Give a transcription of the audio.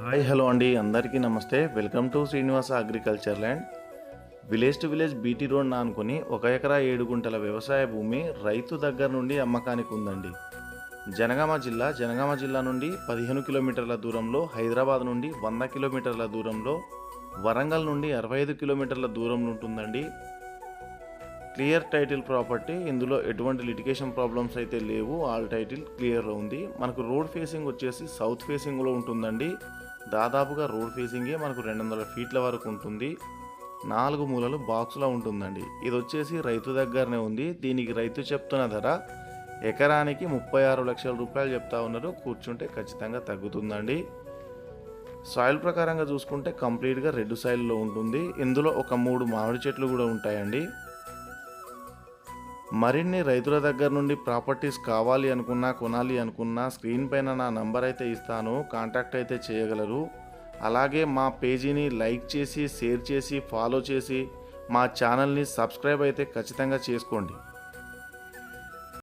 Hi hello అండి, అందరికీ నమస్తే. Welcome to Srinivasa agriculture land. Village to village BT road అనుకుని 1 ఎకరా 7 గుంటల వ్యవసాయ భూమి రైతు దగ్గర నుండి అమ్మకానికి ఉందండి. జనగామ జిల్లా నుండి 15 కిలోమీటర్ల దూరంలో, హైదరాబాద్ నుండి 100 కిలోమీటర్ల దూరంలో, వరంగల్ నుండి 65 కిలోమీటర్ల దూరంలో ఉంటుందండి. Clear title property. ఇందులో ఎటువంటి లిటిగేషన్ ప్రాబ్లమ్స్ అయితే లేవు. ఆల్ టైటిల్ క్లియర్లో ఉంది. మనకు రోడ్ ఫేసింగ్ వచ్చేసి సౌత్ ఫేసింగ్లో ఉంటుందండి. దాదాపుగా రోడ్ ఫేసింగే మనకు 200 ఫీట్ల వరకు ఉంటుంది. 4 మూలలు బాక్స్లో ఉంటుందండి. ఇది వచ్చేసి రైతు దగ్గరనే ఉంది. దీనికి రైతు చెప్తున్న ధర ఎకరానికి 36 లక్షల రూపాయలు చెప్తా ఉన్నారు. కూర్చుంటే ఖచ్చితంగా తగ్గుతుందండి. సాయిల్ ప్రకారంగా చూసుకుంటే కంప్లీట్గా రెడ్ సాయిల్లో ఉంటుంది. ఇందులో ఒక 3 మామిడి చెట్లు కూడా ఉంటాయండి. మరిన్ని రైతుల దగ్గర నుండి ప్రాపర్టీస్ కావాలి అనుకున్నా, కొనాలి అనుకున్నా స్క్రీన్ పైన నా నంబర్ అయితే ఇస్తాను, కాంటాక్ట్ అయితే చేయగలరు. అలాగే మా పేజీని లైక్ చేసి, షేర్ చేసి, ఫాలో చేసి మా ఛానల్ని సబ్స్క్రైబ్ అయితే ఖచ్చితంగా చేసుకోండి.